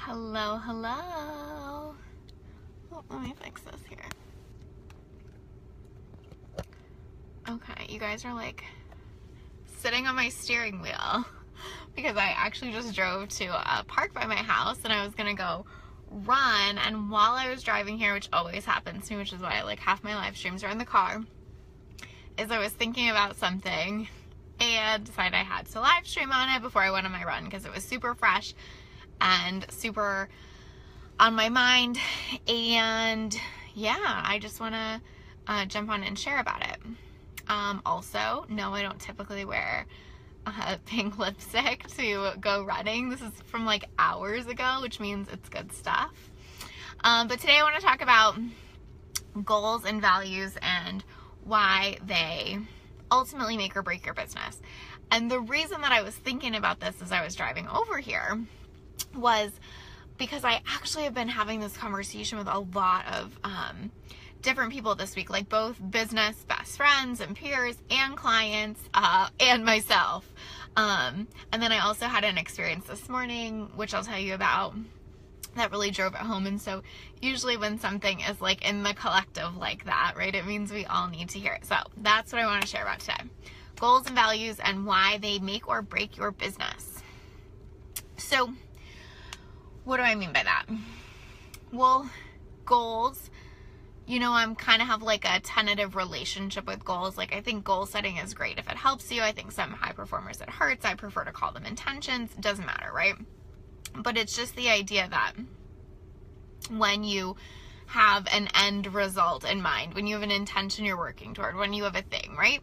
Hello, hello. Oh, let me fix this here. Okay, you guys are like sitting on my steering wheel because I actually just drove to a park by my house and I was gonna go run, and while I was driving here, which always happens to me, which is why like half my live streams are in the car, is I was thinking about something and decided I had to live stream on it before I went on my run because it was super fresh and super on my mind. And yeah, I just want to jump on and share about it. Also, no, I don't typically wear pink lipstick to go running. This is from like hours ago, which means it's good stuff. But today I want to talk about goals and values and why they ultimately make or break your business. And the reason that I was thinking about this as I was driving over here was because I actually have been having this conversation with a lot of different people this week, like both business best friends and peers and clients and myself. And then I also had an experience this morning, which I'll tell you about, that really drove it home. And so usually when something is like in the collective like that, right, it means we all need to hear it. So that's what I want to share about today. Goals and values and why they make or break your business. So what do I mean by that? Well, goals, you know, I'm kind of have like a tentative relationship with goals. Like I think goal setting is great if it helps you. I think some high performers it hurts. I prefer to call them intentions. It doesn't matter, right? But it's just the idea that when you have an end result in mind, when you have an intention you're working toward, when you have a thing, right?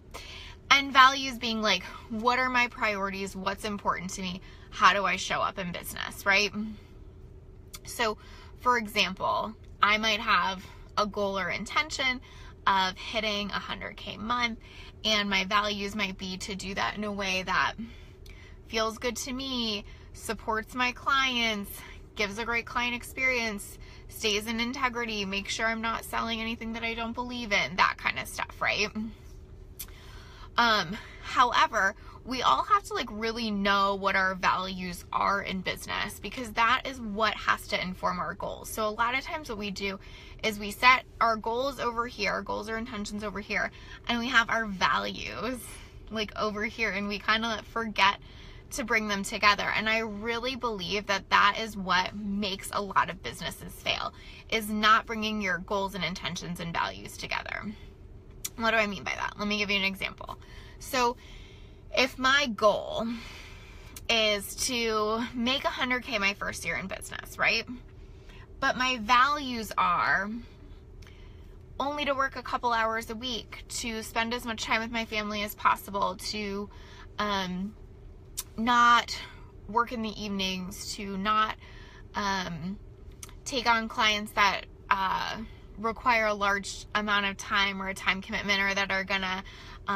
And values being like, what are my priorities? What's important to me? How do I show up in business, right? So, for example, I might have a goal or intention of hitting 100K month, and my values might be to do that in a way that feels good to me, supports my clients, gives a great client experience, stays in integrity, make sure I'm not selling anything that I don't believe in, that kind of stuff, right? However, we all have to like really know what our values are in business, because that is what has to inform our goals. So a lot of times what we do is we set our goals over here, goals or intentions over here, and we have our values like over here, and we kind of forget to bring them together. And I really believe that that is what makes a lot of businesses fail, is not bringing your goals and intentions and values together. What do I mean by that? Let me give you an example. So if my goal is to make 100K my first year in business, right? But my values are only to work a couple hours a week, to spend as much time with my family as possible, to not work in the evenings, to not take on clients that require a large amount of time or a time commitment, or that are gonna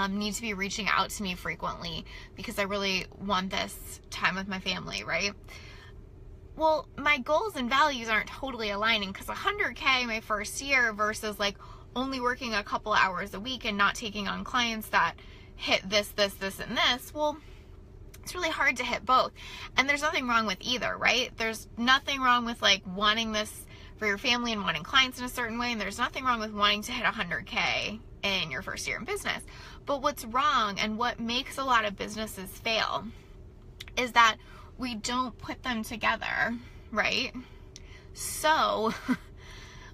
need to be reaching out to me frequently because I really want this time with my family, right? Well, my goals and values aren't totally aligning, because 100K my first year versus like only working a couple hours a week and not taking on clients that hit this, and this, well, it's really hard to hit both. And there's nothing wrong with either, right? There's nothing wrong with like wanting this for your family and wanting clients in a certain way, and there's nothing wrong with wanting to hit 100K in your first year in business. But what's wrong, and what makes a lot of businesses fail, is that we don't put them together, right? So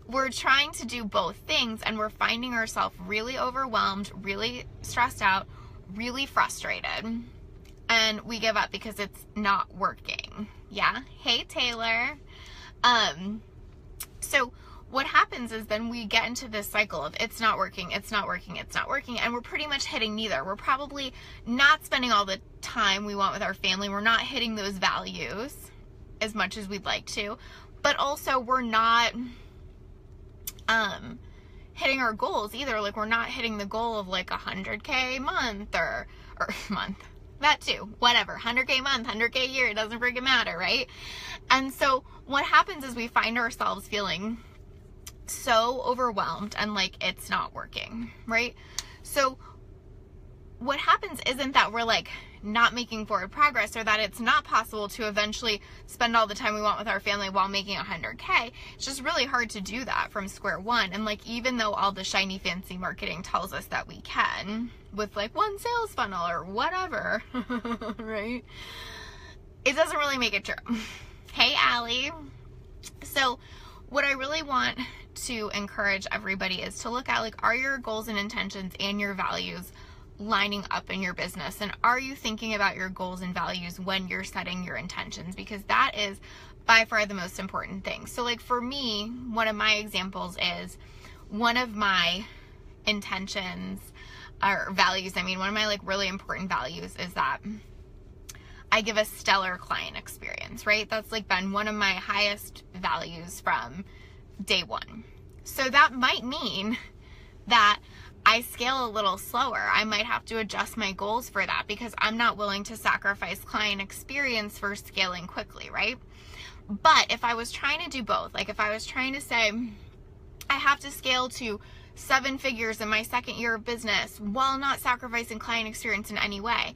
we're trying to do both things, and we're finding ourselves really overwhelmed, really stressed out, really frustrated, and we give up because it's not working. Yeah? Hey, Taylor. So what happens is then we get into this cycle of it's not working, and we're pretty much hitting neither. We're probably not spending all the time we want with our family. We're not hitting those values as much as we'd like to, but also we're not hitting our goals either. Like we're not hitting the goal of like 100K month or month. That too, whatever, 100K month, 100K year, it doesn't freaking matter, right? And so what happens is we find ourselves feeling so overwhelmed and like it's not working, right? So what happens isn't that we're like not making forward progress, or that it's not possible to eventually spend all the time we want with our family while making 100K. It's just really hard to do that from square one. And like, even though all the shiny fancy marketing tells us that we can with like one sales funnel or whatever, right? It doesn't really make it true. Hey, Allie. So what I really want to encourage everybody is to look at, like, are your goals and intentions and your values lining up in your business? And are you thinking about your goals and values when you're setting your intentions? Because that is by far the most important thing. So like for me, one of my examples is one of my intentions or values. I mean, one of my like really important values is that I give a stellar client experience, right? That's like been one of my highest values from day one. So that might mean that I scale a little slower. I might have to adjust my goals for that because I'm not willing to sacrifice client experience for scaling quickly, right? But if I was trying to do both, like if I was trying to say, I have to scale to 7 figures in my second year of business while not sacrificing client experience in any way,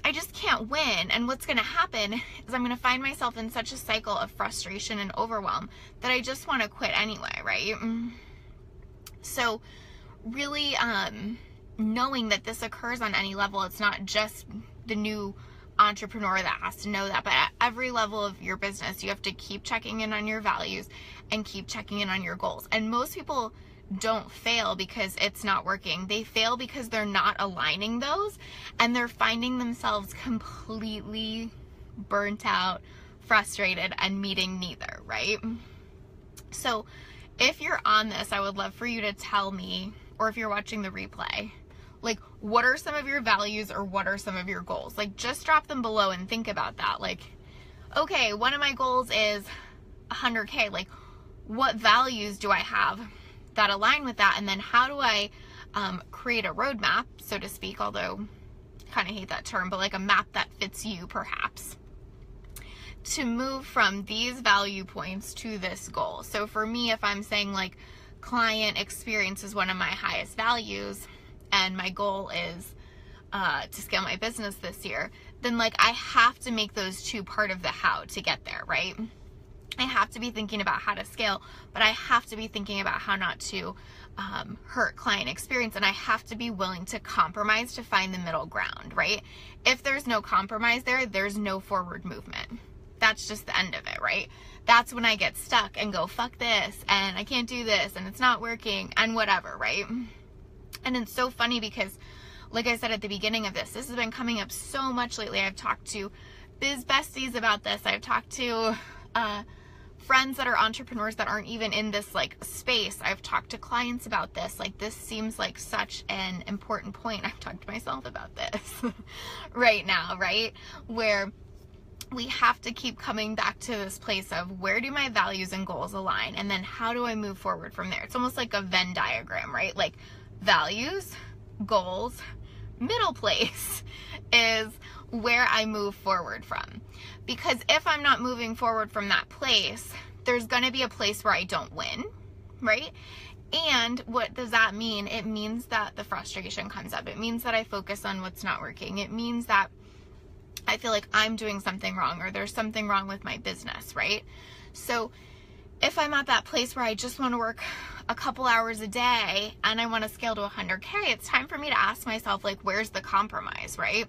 I just can't win. And what's going to happen is I'm going to find myself in such a cycle of frustration and overwhelm that I just want to quit anyway, right? So really knowing that this occurs on any level, it's not just the new entrepreneur that has to know that, but at every level of your business, you have to keep checking in on your values and keep checking in on your goals. And most people don't fail because it's not working. They fail because they're not aligning those, and they're finding themselves completely burnt out, frustrated, and meeting neither, right? So if you're on this, I would love for you to tell me, or if you're watching the replay, like, what are some of your values or what are some of your goals? Like, just drop them below and think about that. Like, okay, one of my goals is 100K. Like, what values do I have that align with that? And then how do I create a roadmap, so to speak, although I kind of hate that term, but like a map that fits you perhaps, to move from these value points to this goal. So for me, if I'm saying like client experience is one of my highest values and my goal is to scale my business this year, then like I have to make those two part of the how to get there, right? I have to be thinking about how to scale, but I have to be thinking about how not to hurt client experience, and I have to be willing to compromise to find the middle ground, right? If there's no compromise there, there's no forward movement. That's just the end of it, right? That's when I get stuck and go, fuck this, and I can't do this, and it's not working, and whatever, right? And it's so funny because, like I said at the beginning of this has been coming up so much lately. I've talked to biz besties about this. I've talked to friends that are entrepreneurs that aren't even in this like space. I've talked to clients about this. Like, this seems like such an important point. I've talked to myself about this right now, right? Where we have to keep coming back to this place of, where do my values and goals align? And then how do I move forward from there? It's almost like a Venn diagram, right? Like, values, goals, middle place is where I move forward from. Because if I'm not moving forward from that place, there's going to be a place where I don't win, right? And what does that mean? It means that the frustration comes up. It means that I focus on what's not working. It means that I feel like I'm doing something wrong, or there's something wrong with my business, right? So if I'm at that place where I just want to work a couple hours a day and I want to scale to 100K, it's time for me to ask myself, like, where's the compromise, right?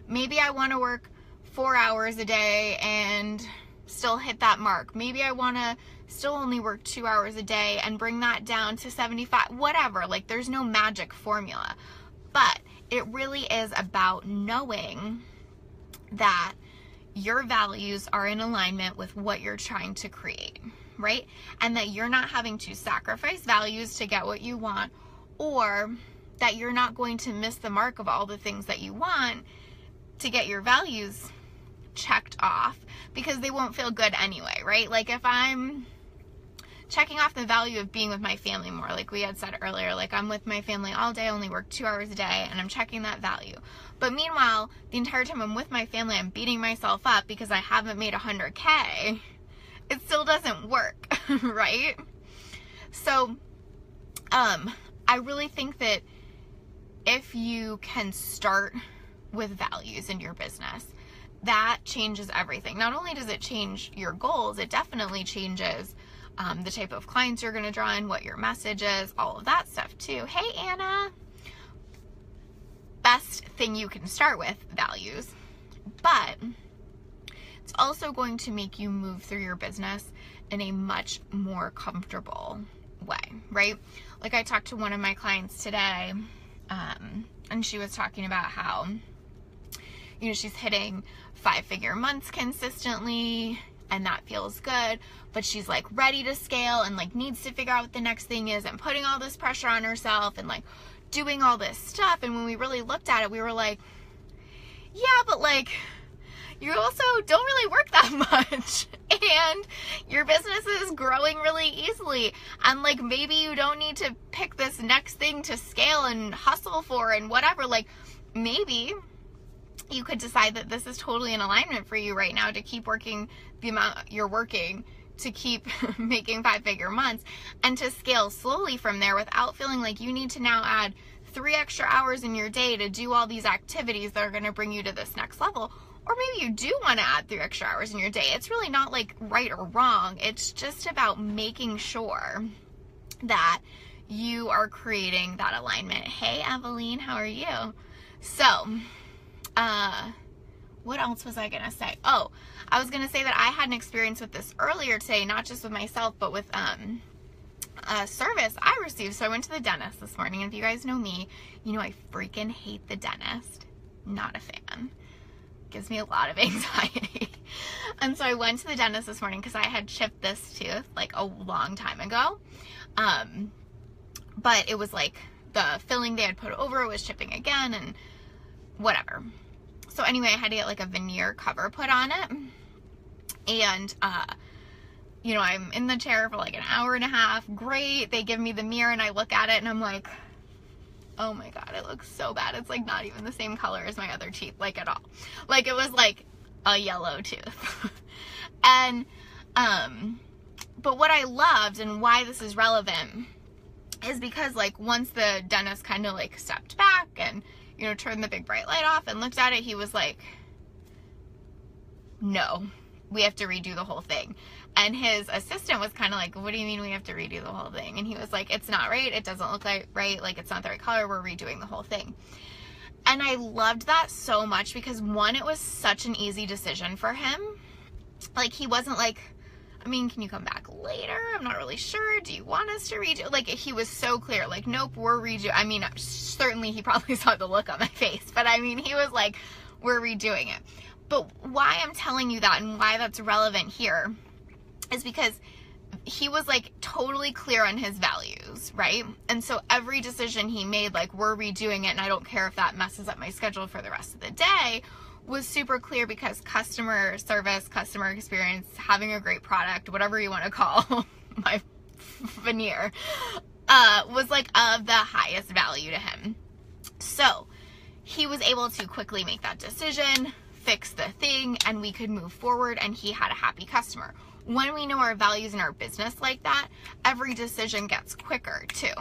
Maybe I want to work 4 hours a day and still hit that mark. Maybe I want to still only work 2 hours a day and bring that down to 75, whatever. Like, there's no magic formula, but it really is about knowing that your values are in alignment with what you're trying to create, right? And that you're not having to sacrifice values to get what you want, or that you're not going to miss the mark of all the things that you want to get your values checked off, because they won't feel good anyway, right? Like, if I'm checking off the value of being with my family more, like we had said earlier, like, I'm with my family all day, only work 2 hours a day, and I'm checking that value. But meanwhile, the entire time I'm with my family, I'm beating myself up because I haven't made 100K. It still doesn't work, right? So, I really think that if you can start with values in your business, that changes everything. Not only does it change your goals, it definitely changes the type of clients you're going to draw in, what your message is, all of that stuff too. Hey, Anna. Best thing you can start with, values. But it's also going to make you move through your business in a much more comfortable way, right? Like I talked to one of my clients today, and she was talking about how, you know, she's hitting 5-figure months consistently, and that feels good, but she's like ready to scale and like needs to figure out what the next thing is and putting all this pressure on herself and like doing all this stuff. And when we really looked at it, we were like, yeah, but like you also don't really work that much and your business is growing really easily, and like maybe you don't need to pick this next thing to scale and hustle for and whatever. Like maybe you could decide that this is totally in alignment for you right now to keep working the amount you're working, to keep making 5-figure months, and to scale slowly from there without feeling like you need to now add 3 extra hours in your day to do all these activities that are going to bring you to this next level. Or maybe you do want to add 3 extra hours in your day. It's really not like right or wrong. It's just about making sure that you are creating that alignment. Hey, Eveline, how are you? So, what else was I going to say? Oh, I was going to say that I had an experience with this earlier today, not just with myself, but with a service I received. So I went to the dentist this morning, and if you guys know me, you know I freaking hate the dentist. Not a fan. Gives me a lot of anxiety. And so I went to the dentist this morning because I had chipped this tooth like a long time ago. But it was like the filling they had put over it was chipping again and whatever. So anyway, I had to get like a veneer cover put on it. And, you know, I'm in the chair for like an hour and a half. Great. They give me the mirror and I look at it and I'm like, oh my God, it looks so bad. It's like not even the same color as my other teeth, like at all. Like it was like a yellow tooth. And, but what I loved and why this is relevant is because like once the dentist kind of like stepped back and, you know, turned the big bright light off and looked at it, he was like, no, we have to redo the whole thing. And his assistant was kind of like, what do you mean we have to redo the whole thing? And he was like, it's not right. It doesn't look like right. Like it's not the right color. We're redoing the whole thing. And I loved that so much because one, it was such an easy decision for him. Like he wasn't like, I mean, can you come back later? I'm not really sure. Do you want us to redo? Like he was so clear, like, nope, we're redo. I mean, certainly he probably saw the look on my face, but I mean, he was like, we're redoing it. But why I'm telling you that and why that's relevant here is because he was like totally clear on his values, right? And so every decision he made, like we're redoing it and I don't care if that messes up my schedule for the rest of the day, was super clear because customer service, customer experience, having a great product, whatever you want to call my veneer, was like of the highest value to him. So he was able to quickly make that decision, fix the thing, and we could move forward and he had a happy customer. When we know our values in our business like that, every decision gets quicker too.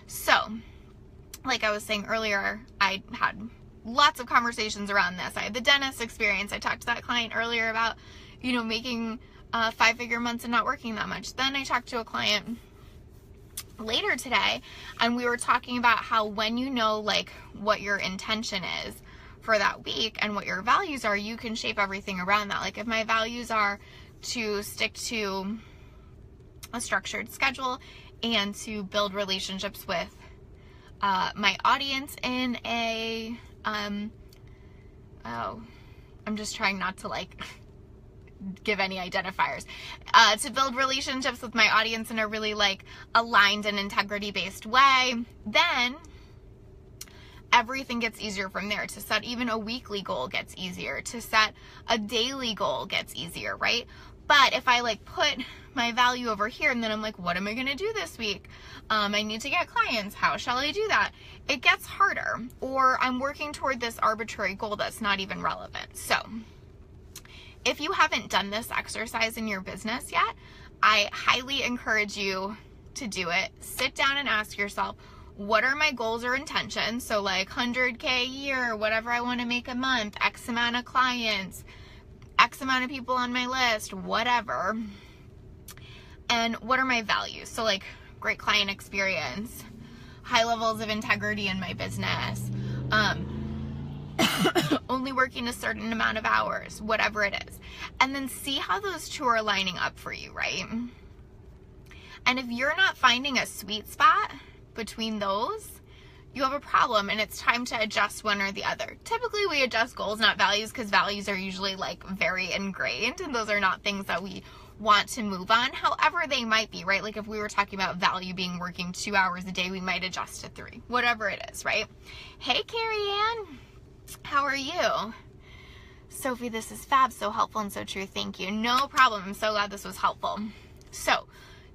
So, like I was saying earlier, I had lots of conversations around this. I had the dentist experience. I talked to that client earlier about, you know, making 5-figure months and not working that much. Then I talked to a client later today and we were talking about how when you know like what your intention is for that week and what your values are, you can shape everything around that. Like if my values are to stick to a structured schedule and to build relationships with my audience in a I'm just trying not to like give any identifiers, to build relationships with my audience in a really like aligned and integrity based way, then everything gets easier from there. To set even a weekly goal gets easier. To set a daily goal gets easier, right? But if I like put my value over here and then I'm like, what am I going to do this week? I need to get clients. How shall I do that? It gets harder. Or I'm working toward this arbitrary goal that's not even relevant. So if you haven't done this exercise in your business yet, I highly encourage you to do it. Sit down and ask yourself, what are my goals or intentions? So like 100K a year, whatever I want to make a month, X amount of clients, X amount of people on my list, whatever. And what are my values? So like great client experience, high levels of integrity in my business, only working a certain amount of hours, whatever it is. And then see how those two are lining up for you, right? And if you're not finding a sweet spot between those, you have a problem, and it's time to adjust one or the other. Typically we adjust goals, not values, because values are usually like very ingrained, and those are not things that we want to move on. However, they might be, right? Like if we were talking about value being working 2 hours a day, we might adjust to 3, whatever it is, right? Hey, Carrie Ann, how are you? Sophie, this is fab, so helpful and so true. Thank you. No problem. I'm so glad this was helpful. So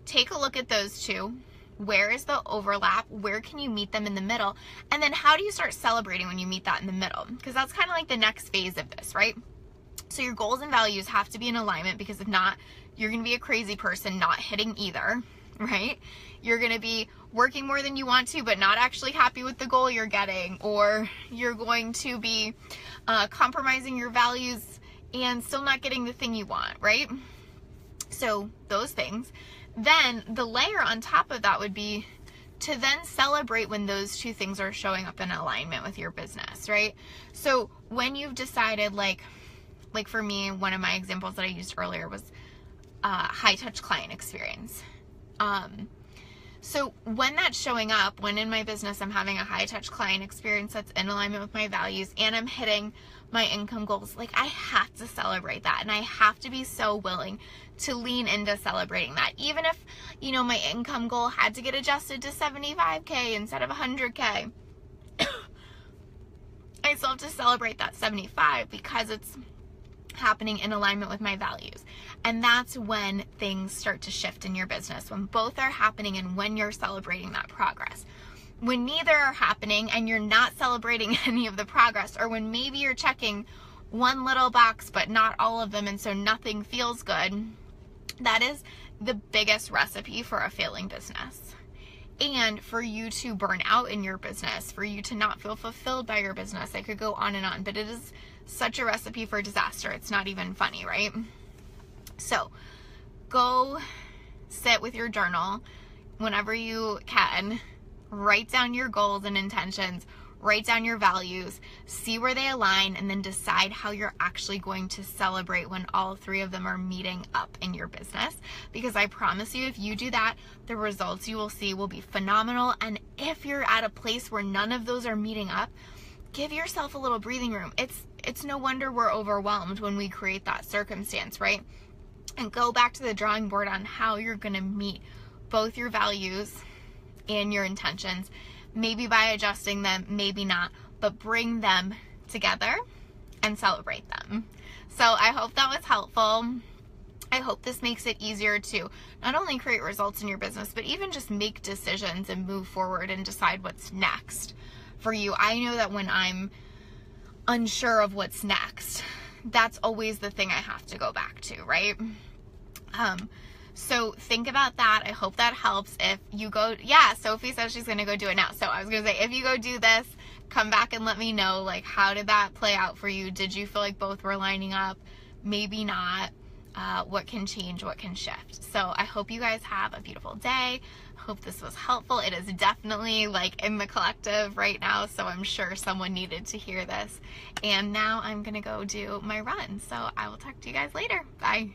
take a look at those two. Where is the overlap? Where can you meet them in the middle? And then how do you start celebrating when you meet that in the middle? Because that's kind of like the next phase of this, right? So your goals and values have to be in alignment, because if not, you're going to be a crazy person not hitting either, right? You're going to be working more than you want to, but not actually happy with the goal you're getting, or you're going to be compromising your values and still not getting the thing you want, right? So those things. Then the layer on top of that would be to then celebrate when those two things are showing up in alignment with your business, right? So when you've decided, like for me, one of my examples that I used earlier was high touch client experience. So when that's showing up, when in my business I'm having a high touch client experience that's in alignment with my values, and I'm hitting my income goals, like I have to celebrate that, and I have to be so willing to lean into celebrating that. Even if, you know, my income goal had to get adjusted to 75K instead of 100K, I still have to celebrate that 75 because it's happening in alignment with my values. And that's when things start to shift in your business, when both are happening and when you're celebrating that progress. When neither are happening and you're not celebrating any of the progress, or when maybe you're checking one little box but not all of them, and so nothing feels good, that is the biggest recipe for a failing business. And for you to burn out in your business, for you to not feel fulfilled by your business. I could go on and on, but it is such a recipe for disaster. It's not even funny, right? So go sit with your journal whenever you can, write down your goals and intentions, write down your values, see where they align, and then decide how you're actually going to celebrate when all three of them are meeting up in your business. Because I promise you, if you do that, the results you will see will be phenomenal. And if you're at a place where none of those are meeting up, give yourself a little breathing room. It's no wonder we're overwhelmed when we create that circumstance, right? And go back to the drawing board on how you're going to meet both your values and your intentions. Maybe by adjusting them, maybe not, but bring them together and celebrate them. So I hope that was helpful. I hope this makes it easier to not only create results in your business, but even just make decisions and move forward and decide what's next for you. I know that when I'm unsure of what's next, that's always the thing I have to go back to, right? So think about that. I hope that helps. If you go, yeah, Sophie says she's going to go do it now. So I was going to say, if you go do this, come back and let me know, like, how did that play out for you? Did you feel like both were lining up? Maybe not. What can change? What can shift? So I hope you guys have a beautiful day. Hope this was helpful. It is definitely like in the collective right now, so I'm sure someone needed to hear this. And now I'm going to go do my run. So I will talk to you guys later. Bye.